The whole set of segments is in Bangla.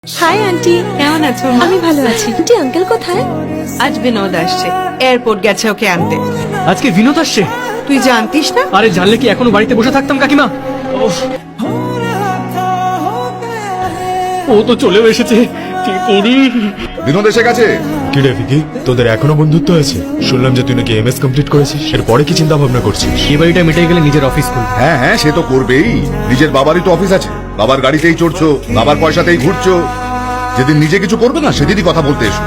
হাই আন্টি, কেমন আছো মা? আমি ভালো আছি। আন্টি আঙ্কেল কোথায়? আজ বিনোদ আসছে, এয়ারপোর্ট গেছে ওকে আনতে। আজকে বিনোদ আসছে? তুই জানতিস না? আরে জানলে কি এখনো বাড়িতে বসে থাকতাম কাকিমা। উফ। ও তো চলেও এসেছে, কি করি? বিনোদ এসে গেছে। কি রে ভিকি, তোদের এখনো বন্ধুত্ব আছে? শুনলাম যে তুই নাকি এমএস কমপ্লিট করেছিস, এরপরে কি চিন্তা ভাবনা করছিস? এই বাড়িটা মিটে গেলে নিজের অফিস খুলবো। হ্যাঁ হ্যাঁ, সে তো করবেই। নিজের বাবারই তো অফিস আছে, বাবার গাড়িতেই চড়ছো, বাবার পয়সাতেই ঘুরছো। যেদিন নিজে কিছু করবে না সেদিনই কথা বলতে এসো।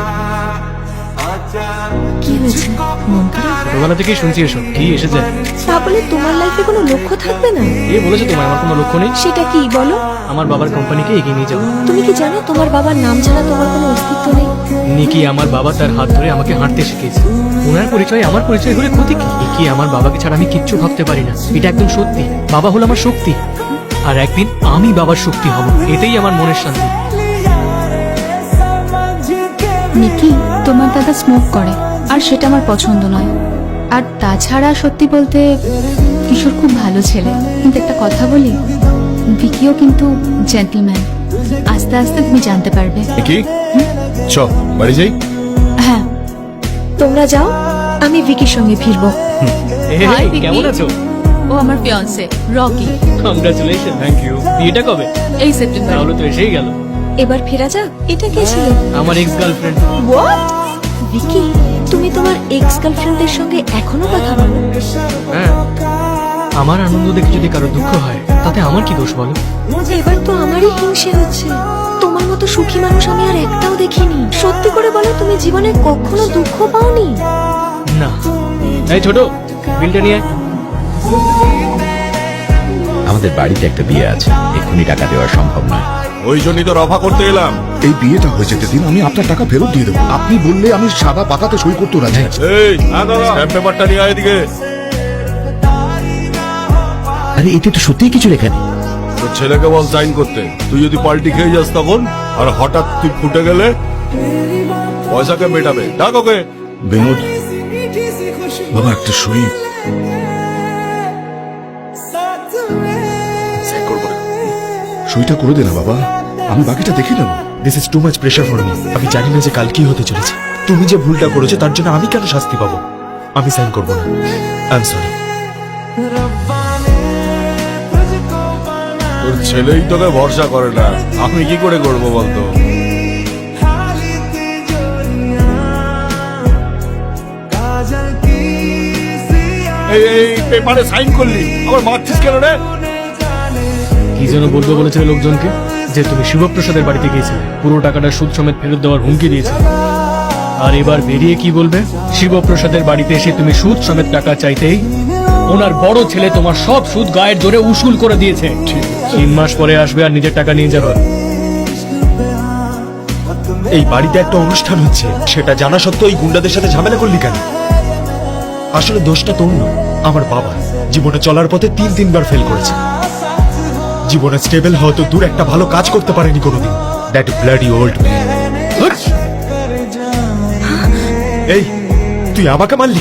কি হয়েছে? মন খারাপ? ছোটবেলা থেকেই শুনছি এসব, কি এসে যায়। তা বলে তোমার লাইফে কোনো লক্ষ্য থাকবে না? এ বলেছে তোমার আমার কোনো লক্ষ্য নেই? সেটা কি বলো? আমার বাবার কোম্পানিকে এগিয়ে নিয়ে যাবো। তুমি কি জানো তোমার বাবার নাম ছাড়া তোমার কোনো অস্তিত্ব নেই? নিকি আমার বাবা তার হাত ধরে আমাকে হাঁটতে শিখিয়েছে। ওনার পরিচয় আমার পরিচয় হলে ক্ষতি কি? নিকি আমার বাবাকে ছাড়া আমি কিচ্ছু ভাবতে পারি না, এটা একদম সত্যি। বাবা হলো আমার শক্তি, আর একদিন আমি বাবার শক্তি হব, এটাই আমার মনের শান্তি। নিকি, তোমার দাদা স্মোক করে আর সেটা আমার পছন্দ নয়। আর তাছাড়া সত্যি বলতে কিশোর খুব ভালো ছেলে, কিন্তু একটা কথা বলি, ভিকিও কিন্তু জেন্টলম্যান। আস্তে আস্তে তুমি জানতে পারবে। কি চ বাড়ি যাই। হ্যাঁ, তোমরা যাও, আমি ভিকির সঙ্গে ফিরবো। Hi, Vicky. কেমন আছো? ও আমার fiancee Rocky. Congratulation. Thank you. বিয়েটা কবে? এই সেপ্টেম্বর। তাহলে তো এসেই গেল। এবার ফেরা যাক। এটা কে ছিল? আমার এক্স গার্লফ্রেন্ড। হোয়াট? ভিকি, তুমি তোমার এক্স গার্লফ্রেন্ডের সঙ্গে এখনো কথা বলো? হ্যাঁ, আমার আনন্দ দেখে যদি কারো দুঃখ হয় তাতে আমার কি দোষ বলো? এবার তো আমারই হিংসে হচ্ছে। তোমার মতো সুখী মানুষ আমি আর একটাও দেখিনি। সত্যি করে বলো, তুমি জীবনে কখনো দুঃখ পাওনি? না। এই ছোট, বিলটা নিয়ে আয়। আমাদের বাড়িতে একটা বিয়ে আছে, এক্ষুনি টাকা দেওয়া সম্ভব নয়। ওই জন্যই তো রফা করতে এলাম। এই বিয়েটা হয়ে যেতে দিন, আমি আপনার টাকা ফেরত দিয়ে দেবো। আপনি বললে আমি সাদা পাতাতে সই করতে রাজি আছি। এই স্ট্যাম্প পেপারটা নিয়ে আয় এদিকে। আরে এতে তো সত্যিই কিছু লেখা নেই। তোর ছেলেকে বল সাইন করতে। তুই যদি পাল্টি খেয়ে যাস তখন, আর হঠাৎ তুই ফুটে গেলে পয়সাকে মেটাবে। ডাক ওকে। বিনোদ বাবা, একটা সই। সইটা করে দে না বাবা, আমি বাকিটা দেখে নেবো। This is too much pressure for me. আমি জানি না যে কাল কি হতে চলেছে। তুমি যে ভুলটা করেছো তার জন্য আমি কেন শাস্তি পাবো? আমি সাইন করবো না। I am sorry. তোর ছেলেই তোকে ভরসা করে না, আমি কি করে করবো বলতো? এই পেপারে সাইন করলি, আবার মারছিস কেন রে? কি যেন বলবো বলেছিল লোকজনকে, যে তুমি শিবপ্রসাদের বাড়িতে গিয়েছিলে, পুরো টাকাটা সুদ সমেত ফেরত দেওয়ার হুমকি দিয়েছিলে। আর এবার বেরিয়ে কি বলবে? শিবপ্রসাদের বাড়িতে এসে তুমি সুদ সমেত টাকা চাইতেই ওনার বড় ছেলে তোমার সব সুদ গায়ের জোরে উসুল করে দিয়েছে। 3 মাস পরে আসবে আর নিজের টাকা নিয়ে যাবে। এই বাড়িতে একটা অনুষ্ঠান হচ্ছে, সেটা জানা সত্ত্বেও এই গুন্ডাদের সাথে ঝামেলা করলি কেন? আসলে দোষটা তোর না, আমার বাবা। জীবনে চলার পথে 3বার ফেল করেছে। জীবনে স্টেবল হয়তো দূর একটা ভালো কাজ করতে পারেনি কোনোদিন। That bloody old man. এই, তুই আমাকে মারলি?